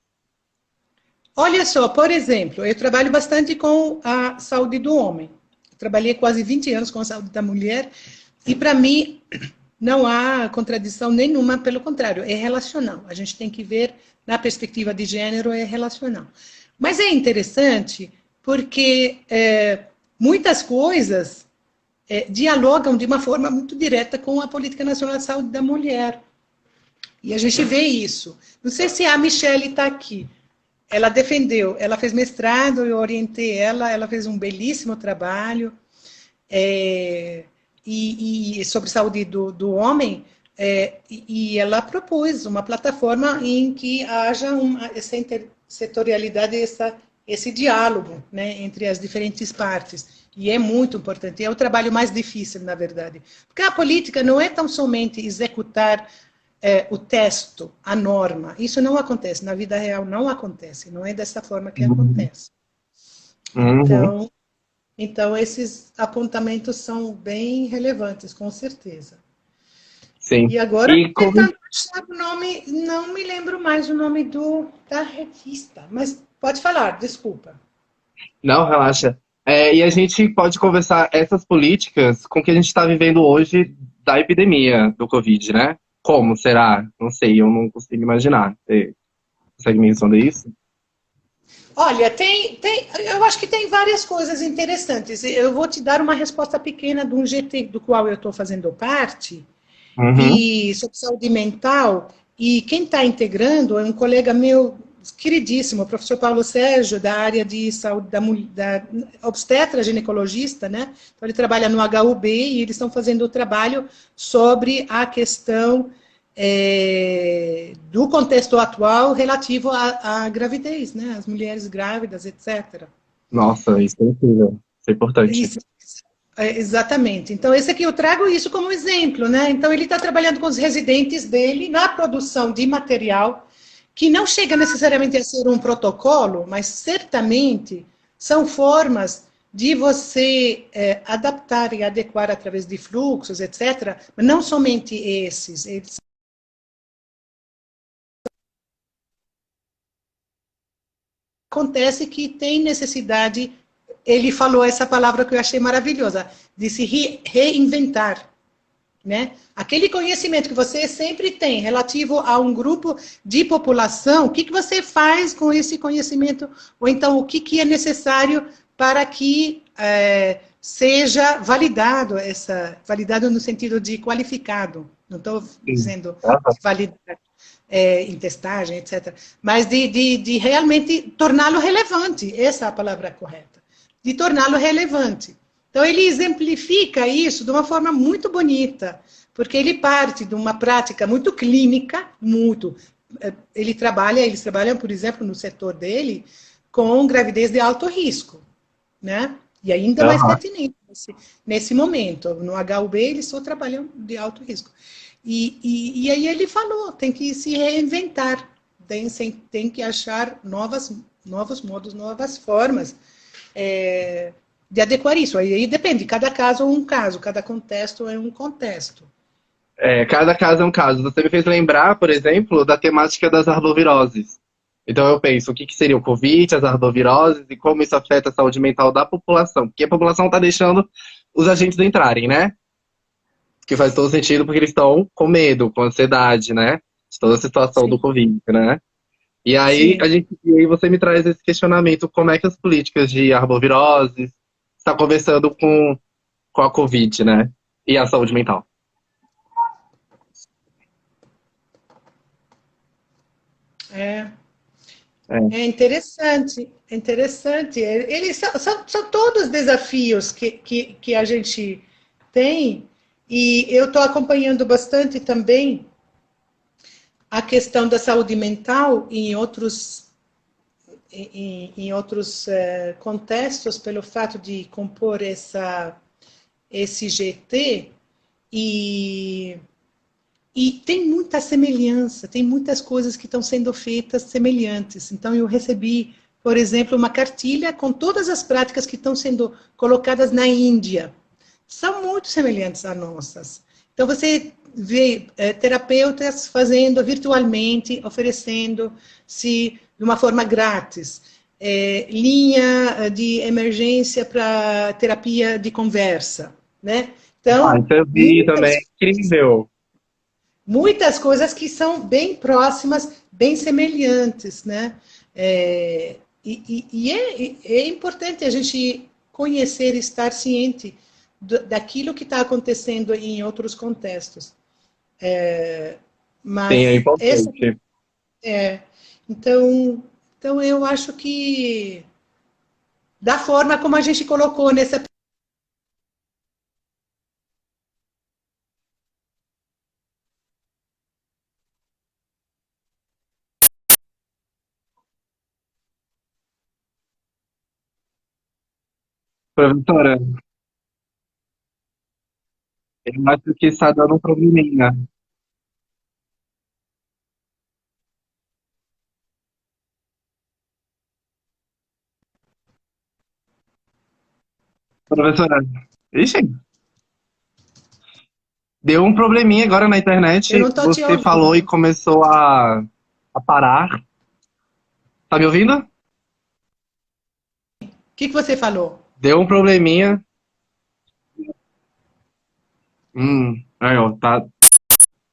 Olha só, por exemplo, eu trabalho bastante com a saúde do homem. Eu trabalhei quase 20 anos com a saúde da mulher e, para mim, não há contradição nenhuma, pelo contrário, é relacional. A gente tem que ver, na perspectiva de gênero, é relacional. Mas é interessante porque muitas coisas dialogam de uma forma muito direta com a Política Nacional de Saúde da Mulher. E a gente vê isso. Não sei se a Michelle está aqui. Ela defendeu, ela fez mestrado, eu orientei ela fez um belíssimo trabalho e sobre saúde do homem, e ela propôs uma plataforma em que haja essa intersetorialidade, esse diálogo, né, entre as diferentes partes. E é muito importante, é o trabalho mais difícil, na verdade. Porque a política não é tão somente executar o texto, a norma. Isso não acontece, na vida real não acontece, não é dessa forma que acontece. Uhum. Então esses apontamentos são bem relevantes, com certeza. Sim. E agora, E como... tentando achar o nome, não me lembro mais o nome da revista, mas pode falar, desculpa. Não, relaxa. E a gente pode conversar essas políticas com o que a gente está vivendo hoje da epidemia do Covid, né? Como será? Não sei, eu não consigo imaginar. Você consegue me responder isso? Olha, eu acho que tem várias coisas interessantes. Eu vou te dar uma resposta pequena de um GT do qual eu estou fazendo parte, Uhum. e sobre saúde mental, e quem está integrando é um colega meu queridíssimo, o professor Paulo Sérgio, da área de saúde da obstetra ginecologista, né? Então ele trabalha no HUB e eles estão fazendo o trabalho sobre a questão do contexto atual relativo à gravidez, né? As mulheres grávidas, etc. Nossa, isso é incrível. Isso é importante. Isso, exatamente. Então, esse aqui eu trago isso como exemplo, né? Então, ele está trabalhando com os residentes dele na produção de material que não chega necessariamente a ser um protocolo, mas certamente são formas de você adaptar e adequar através de fluxos, etc. Mas não somente esses. Eles acontece que tem necessidade, ele falou essa palavra que eu achei maravilhosa, de se reinventar. Né? Aquele conhecimento que você sempre tem relativo a um grupo de população, o que, que você faz com esse conhecimento? Ou então, o que, que é necessário para que seja validado, validado no sentido de qualificado. Não estou Sim. dizendo Aham. validar em testagem, etc. Mas de realmente torná-lo relevante, essa é a palavra correta. De torná-lo relevante. Então, ele exemplifica isso de uma forma muito bonita, porque ele parte de uma prática muito clínica, muito. Eles trabalham, por exemplo, no setor dele, com gravidez de alto risco, né? E ainda mais Aham. pertinente nesse momento. No HUB, eles só trabalham de alto risco. E aí ele falou, tem que se reinventar, tem que achar novos modos, novas formas de adequar isso. Aí depende, cada caso é um caso, cada contexto é um contexto. É, cada caso é um caso. Você me fez lembrar, por exemplo, da temática das arboviroses. Então eu penso, o que que seria o Covid, as arboviroses e como isso afeta a saúde mental da população? Porque a população está deixando os agentes entrarem, né? Que faz todo sentido porque eles estão com medo, com ansiedade, né? De toda a situação do Sim, Covid, né? sim. E aí você me traz esse questionamento, como é que as políticas de arboviroses estão conversando com a Covid, né? E a saúde mental. É, É. é interessante, é interessante. Eles são todos desafios que a gente tem, e eu estou acompanhando bastante também a questão da saúde mental em outros contextos, pelo fato de compor esse GT, e, e tem muita semelhança, tem muitas coisas que estão sendo feitas semelhantes. Então, eu recebi, por exemplo, uma cartilha com todas as práticas que estão sendo colocadas na Índia. São muito semelhantes às nossas. Então, você vê terapeutas fazendo virtualmente, oferecendo-se de uma forma grátis. Linha de emergência para terapia de conversa, né? Ah, Então, isso eu vi também. Incrível. muitas coisas que são bem próximas, bem semelhantes, né? É importante a gente conhecer e estar ciente daquilo que está acontecendo em outros contextos. Sim, é Mas essa importante. é, então, então eu acho que da forma como a gente colocou nessa. Professora, eu acho que está dando um probleminha. Professora, ixi, deu um probleminha agora na Eu internet. não estou te Você falou e ouvindo. começou a parar. Tá me ouvindo? O que você falou? Deu um probleminha. Aí, ó, tá,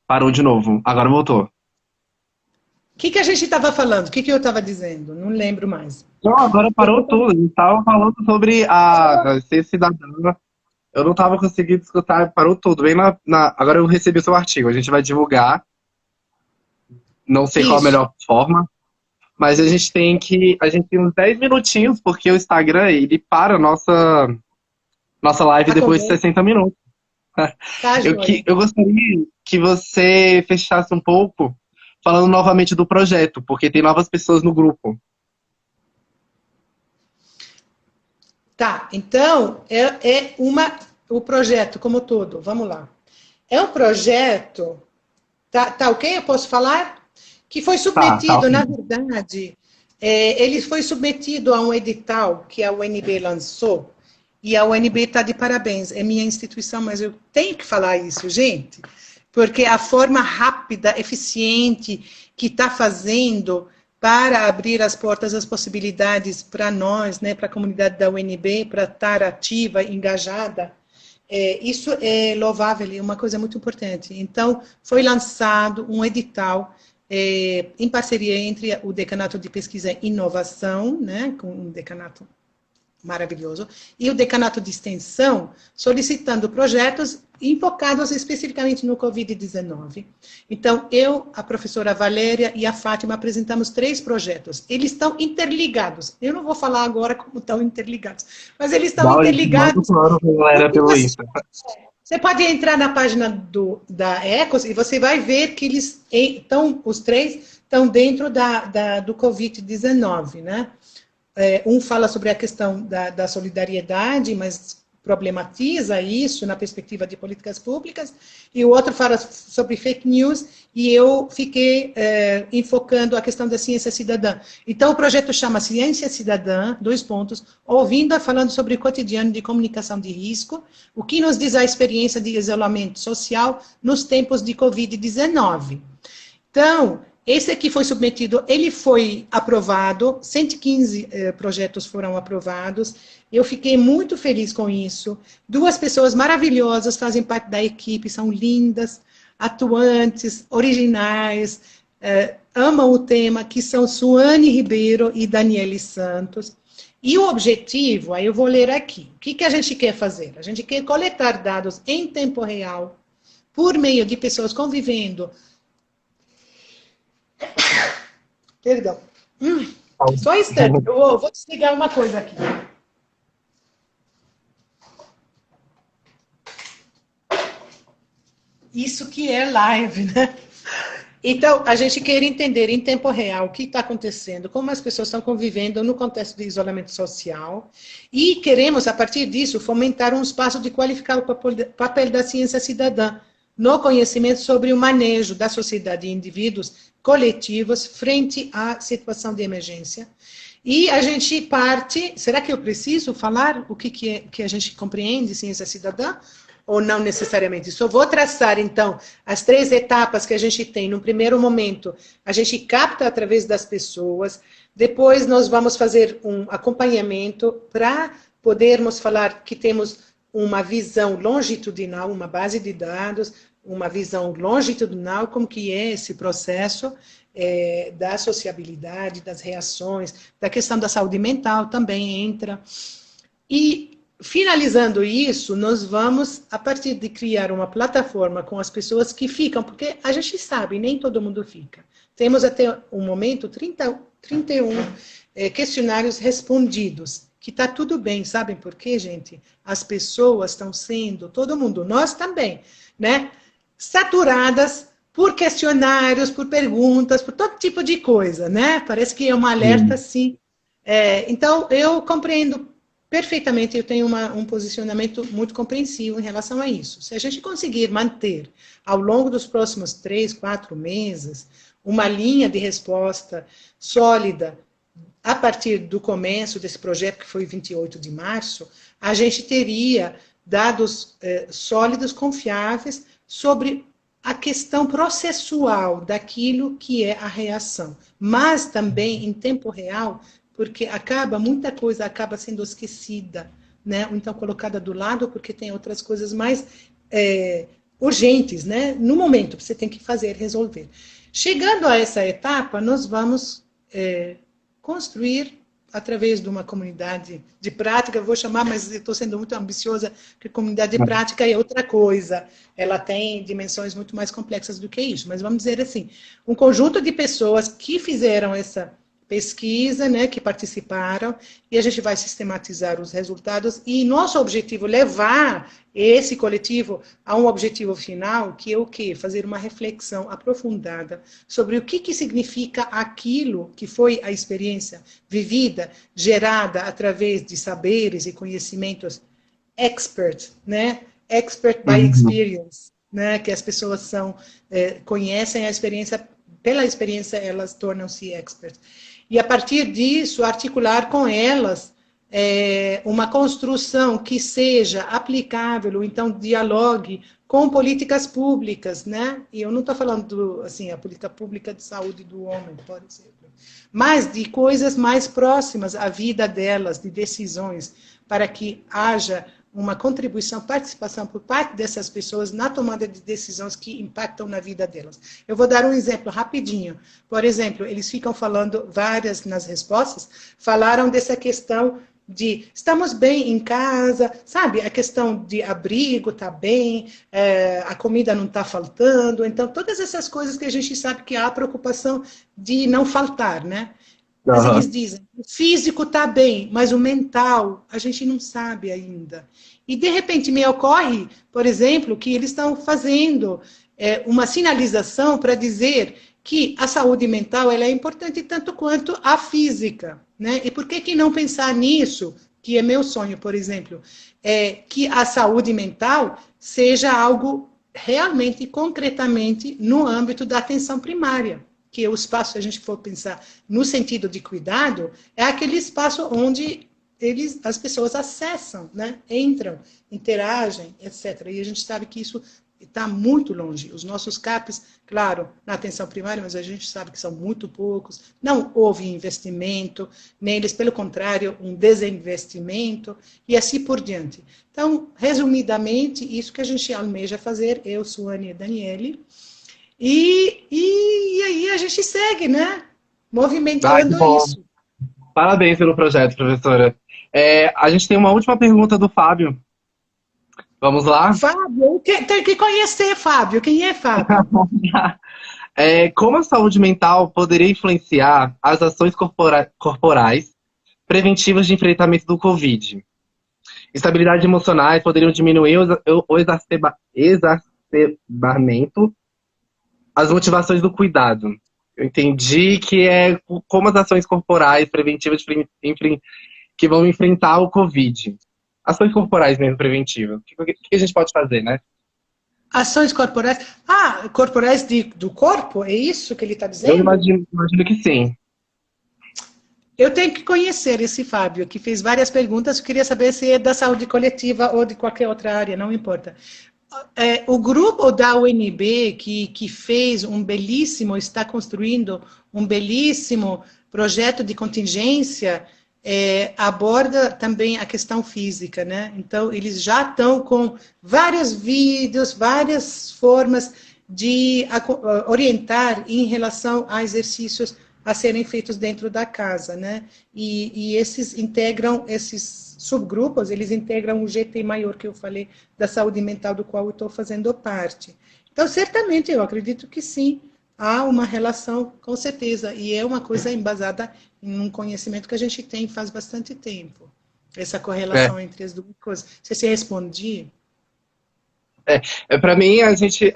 parou de novo. Agora voltou. que a gente estava falando? O que eu estava dizendo? Não lembro mais. Não, agora parou tudo. A gente tava falando sobre a ser cidadã. Eu não tava conseguindo escutar, parou tudo. Agora eu recebi o seu artigo. A gente vai divulgar. Não sei qual a Isso. melhor forma, mas a gente tem uns 10 minutinhos, porque o Instagram, ele para a nossa live A depois de conversa. 60 minutos. Tá, joia. Eu gostaria que você fechasse um pouco falando novamente do projeto, porque tem novas pessoas no grupo. Tá, então, o projeto como todo, vamos lá. É um projeto, tá ok? Eu posso falar? Que foi Tá submetido, na horrível. verdade, ele foi submetido a um edital que a UNB lançou, e a UNB está de parabéns, é minha instituição, mas eu tenho que falar isso, gente, porque a forma rápida, eficiente que está fazendo para abrir as portas, as possibilidades para nós, né, para a comunidade da UNB, para estar ativa, engajada, isso é louvável, é uma coisa muito importante. Então, foi lançado um edital em parceria entre o Decanato de Pesquisa e Inovação, né, com um decanato maravilhoso, e o Decanato de Extensão, solicitando projetos enfocados especificamente no Covid-19. Então, eu, a professora Valéria e a Fátima apresentamos 3 projetos. Eles estão interligados. Eu não vou falar agora como estão interligados, mas eles estão Manda o interligados plano pra galera porque pelo Insta. você pode entrar na página da Ecos e você vai ver que eles estão, os 3 estão dentro do Covid-19, né? Um fala sobre a questão da solidariedade, mas problematiza isso na perspectiva de políticas públicas, e o outro fala sobre fake news, e eu fiquei enfocando a questão da ciência cidadã. Então, o projeto chama Ciência Cidadã, 2 pontos, ouvindo, falando sobre o cotidiano de comunicação de risco, o que nos diz a experiência de isolamento social nos tempos de Covid-19. Então, esse aqui foi submetido, ele foi aprovado, 115 projetos foram aprovados, eu fiquei muito feliz com isso. 2 pessoas maravilhosas fazem parte da equipe, são lindas, atuantes, originais, amam o tema, que são Suane Ribeiro e Daniele Santos. E o objetivo, aí eu vou ler aqui, o que a gente quer fazer? A gente quer coletar dados em tempo real, por meio de pessoas convivendo. Perdão. Só um instante, eu vou desligar uma coisa aqui. Isso que é live, né? Então, a gente quer entender em tempo real o que está acontecendo, como as pessoas estão convivendo no contexto de isolamento social, e queremos, a partir disso, fomentar um espaço de qualificar o papel da ciência cidadã no conhecimento sobre o manejo da sociedade e indivíduos coletivos frente à situação de emergência. E a gente parte... Será que eu preciso falar o que a gente compreende ciência cidadã? Ou não necessariamente? Só vou traçar, então, as 3 etapas que a gente tem. No primeiro momento, a gente capta através das pessoas, depois nós vamos fazer um acompanhamento para podermos falar que temos uma visão longitudinal, uma base de dados, uma visão longitudinal, como que é esse processo da sociabilidade, das reações, da questão da saúde mental também entra. E, finalizando isso, nós vamos, a partir de criar uma plataforma com as pessoas que ficam, porque a gente sabe, nem todo mundo fica. Temos até o momento 31 questionários respondidos, que está tudo bem, sabem por quê, gente? As pessoas estão sendo, todo mundo, nós também, né? Saturadas por questionários, por perguntas, por todo tipo de coisa, né? Parece que é um alerta, sim. Então, eu compreendo perfeitamente, eu tenho um posicionamento muito compreensivo em relação a isso. Se a gente conseguir manter, ao longo dos próximos 3, 4 meses, uma linha de resposta sólida, a partir do começo desse projeto, que foi 28 de março, a gente teria dados sólidos, confiáveis, sobre a questão processual daquilo que é a reação, mas também em tempo real, porque muita coisa acaba sendo esquecida, né? Ou então colocada do lado, porque tem outras coisas mais urgentes, né? No momento, você tem que fazer, resolver. Chegando a essa etapa, nós vamos construir, através de uma comunidade de prática, eu vou chamar, mas estou sendo muito ambiciosa, porque comunidade de prática é outra coisa, ela tem dimensões muito mais complexas do que isso, mas vamos dizer assim, um conjunto de pessoas que fizeram essa pesquisa, né, que participaram, e a gente vai sistematizar os resultados, e nosso objetivo é levar esse coletivo a um objetivo final, que é o quê? Fazer uma reflexão aprofundada sobre o que significa aquilo que foi a experiência vivida, gerada através de saberes e conhecimentos expert, né? Expert by experience, né? Que as pessoas conhecem a experiência, pela experiência elas tornam-se experts. E a partir disso, articular com elas uma construção que seja aplicável, ou então dialogue com políticas públicas, né? E eu não estou falando, assim, a política pública de saúde do homem, por exemplo, mas de coisas mais próximas à vida delas, de decisões, para que haja uma contribuição, participação por parte dessas pessoas na tomada de decisões que impactam na vida delas. Eu vou dar um exemplo rapidinho. Por exemplo, eles ficam falando, várias nas respostas, falaram dessa questão de estamos bem em casa, sabe? A questão de abrigo está bem, a comida não está faltando, então todas essas coisas que a gente sabe que há a preocupação de não faltar, né? Mas eles dizem, o físico está bem, mas o mental a gente não sabe ainda. E, de repente, me ocorre, por exemplo, que eles estão fazendo uma sinalização para dizer que a saúde mental ela é importante tanto quanto a física. Né? E por que não pensar nisso, que é meu sonho, por exemplo, que a saúde mental seja algo realmente, concretamente, no âmbito da atenção primária? Que é o espaço, se a gente for pensar no sentido de cuidado, é aquele espaço onde as pessoas acessam, né? Entram, interagem, etc. E a gente sabe que isso está muito longe. Os nossos CAPs, claro, na atenção primária, mas a gente sabe que são muito poucos, não houve investimento neles, pelo contrário, um desinvestimento, e assim por diante. Então, resumidamente, isso que a gente almeja fazer, eu, Suane e Daniele, e aí a gente segue, né? Movimentando isso. Parabéns pelo projeto, professora. A gente tem uma última pergunta do Fábio. Vamos lá? Fábio, tem que conhecer Fábio. Quem é Fábio? Como a saúde mental poderia influenciar as ações corporais preventivas de enfrentamento do Covid? Estabilidade emocionais poderiam diminuir o exacerbamento, as motivações do cuidado. Eu entendi que é como as ações corporais preventivas que vão enfrentar o Covid. Ações corporais mesmo preventivas. O que a gente pode fazer, né? Ações corporais. Corporais do corpo? É isso que ele está dizendo? Eu imagino que sim. Eu tenho que conhecer esse Fábio, que fez várias perguntas. Eu queria saber se é da saúde coletiva ou de qualquer outra área, não importa. O grupo da UNB, que fez está construindo um belíssimo projeto de contingência, aborda também a questão física, né? Então, eles já estão com vários vídeos, várias formas de orientar em relação a exercícios a serem feitos dentro da casa, né? E esses subgrupos, eles integram o GT maior que eu falei, da saúde mental, do qual eu estou fazendo parte. Então, certamente, eu acredito que sim, há uma relação, com certeza, e é uma coisa embasada em um conhecimento que a gente tem faz bastante tempo, essa correlação entre as duas coisas. Você responde? Para mim, a gente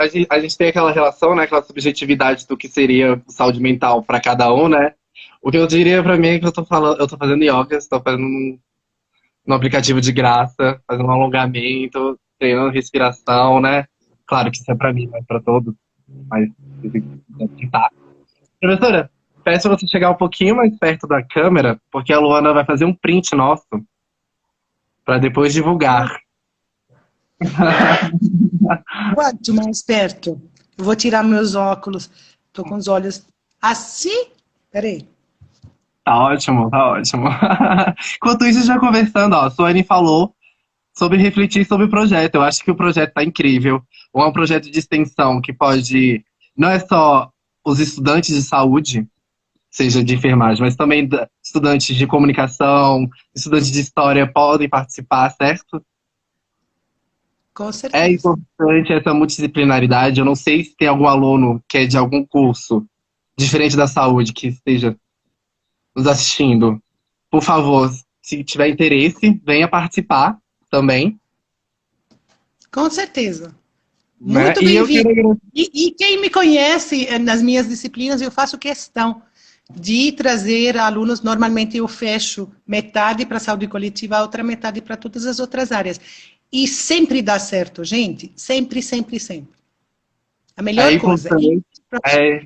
tem aquela relação, né, aquela subjetividade do que seria saúde mental para cada um, né? O que eu diria para mim é que eu tô fazendo yoga, estou fazendo no aplicativo de graça, fazendo um alongamento, treinando respiração, né? Claro que isso é para mim, não é para todos, mas tá. Professora, peço você chegar um pouquinho mais perto da câmera, porque a Luana vai fazer um print nosso para depois divulgar. Quanto mais perto? Eu vou tirar meus óculos. Estou com os olhos assim. Peraí. Tá ótimo, tá ótimo. Enquanto isso, já conversando, a Suane falou sobre refletir sobre o projeto. Eu acho que o projeto tá incrível. É um projeto de extensão que pode, não é só os estudantes de saúde, seja de enfermagem, mas também estudantes de comunicação, estudantes de história podem participar, certo? Com É certeza. importante essa multidisciplinaridade. Eu não sei se tem algum aluno que é de algum curso diferente da saúde que esteja nos assistindo. Por favor, se tiver interesse, venha participar também, Com certeza. né? Muito E eu bem-vindo. quero E quem me conhece nas minhas disciplinas, eu faço questão de trazer alunos. Normalmente eu fecho metade para a saúde coletiva, a outra metade para todas as outras áreas. E sempre dá certo, gente. Sempre, sempre, sempre. A é melhor coisa. importante, é,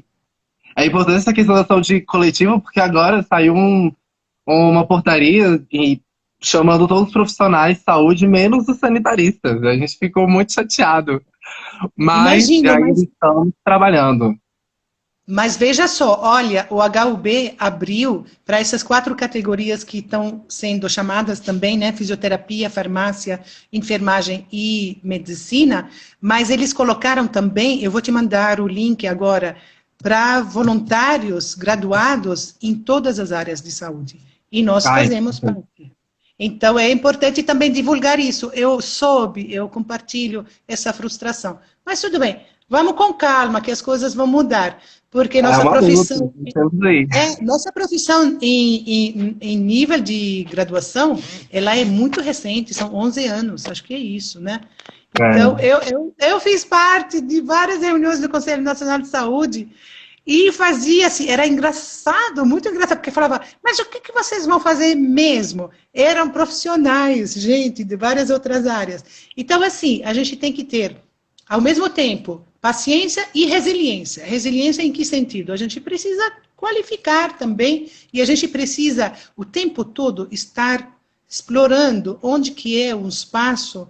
é importante essa questão da saúde coletiva, porque agora saiu uma portaria chamando todos os profissionais de saúde, menos os sanitaristas. A gente ficou muito chateado, mas Imagina, ainda estamos trabalhando. mas veja só, olha, o HUB abriu para essas 4 categorias que estão sendo chamadas também, né? Fisioterapia, farmácia, enfermagem e medicina, mas eles colocaram também, eu vou te mandar o link agora, para voluntários graduados em todas as áreas de saúde. E nós Ai, fazemos parte. Então, é importante também divulgar isso. Eu soube, eu compartilho essa frustração. Mas tudo bem, vamos com calma, que as coisas vão mudar. Porque é nossa uma luta, profissão, estamos aí. nossa profissão em nível de graduação, ela é muito recente, são 11 anos, acho que é isso, né? Então, É. eu fiz parte de várias reuniões do Conselho Nacional de Saúde e fazia assim, era engraçado, muito engraçado, porque falava, mas o que vocês vão fazer mesmo? Eram profissionais, gente, de várias outras áreas. Então, assim, a gente tem que ter, ao mesmo tempo, paciência e resiliência. Resiliência em que sentido? A gente precisa qualificar também e a gente precisa, o tempo todo, estar explorando onde que é um espaço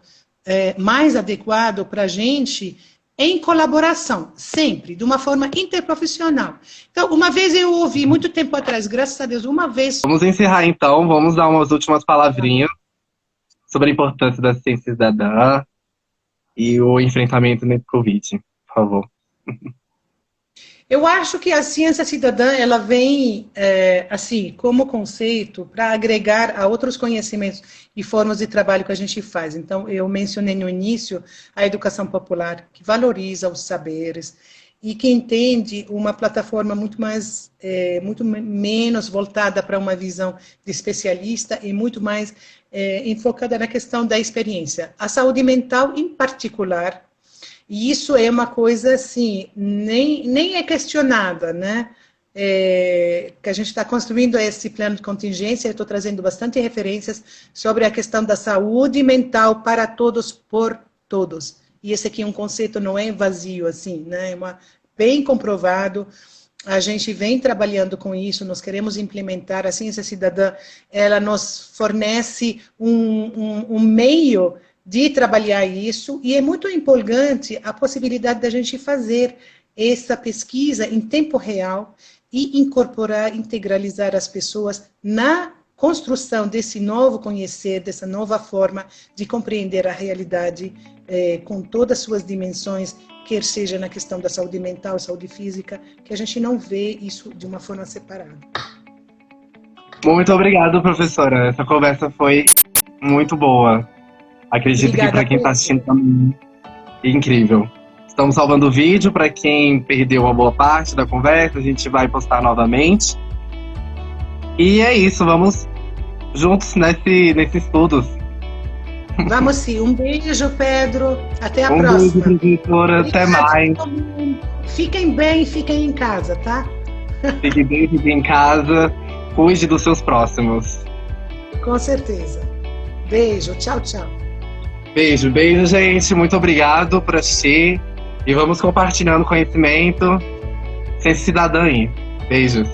mais adequado para a gente em colaboração, sempre, de uma forma interprofissional. Então, uma vez eu ouvi, muito tempo atrás, graças a Deus, uma vez... Vamos encerrar então, vamos dar umas últimas palavrinhas sobre a importância da ciência cidadã e o enfrentamento nesse Covid, por favor. Eu acho que a ciência cidadã, ela vem, assim, como conceito, para agregar a outros conhecimentos e formas de trabalho que a gente faz. Então, eu mencionei no início a educação popular, que valoriza os saberes e que entende uma plataforma muito menos voltada para uma visão de especialista e muito mais enfocada na questão da experiência. A saúde mental, em particular, e isso é uma coisa, assim, nem é questionada, né? Que a gente está construindo esse plano de contingência, eu estou trazendo bastante referências sobre a questão da saúde mental para todos, por todos. E esse aqui é um conceito, não é vazio, assim, né? É bem comprovado. A gente vem trabalhando com isso, nós queremos implementar a ciência cidadã, ela nos fornece um meio de trabalhar isso, e é muito empolgante a possibilidade da gente fazer essa pesquisa em tempo real e incorporar, integralizar as pessoas na construção desse novo conhecer, dessa nova forma de compreender a realidade com todas as suas dimensões, quer seja na questão da saúde mental, saúde física, que a gente não vê isso de uma forma separada. Muito obrigado, professora. Essa conversa foi muito boa. Acredito que para quem está assistindo também é incrível. Estamos salvando o vídeo para quem perdeu uma boa parte da conversa, a gente vai postar novamente. E é isso, vamos juntos nesse estudos. Vamos sim. Um beijo, Pedro. Até a próxima. Um beijo, professora. Até mais. Fiquem bem, fiquem em casa, tá? Fique bem, fique em casa. Cuide dos seus próximos. Com certeza. Beijo. Tchau, tchau. Beijo, beijo, gente. Muito obrigado por assistir. E vamos compartilhando conhecimento. Ciência cidadã aí. Beijos.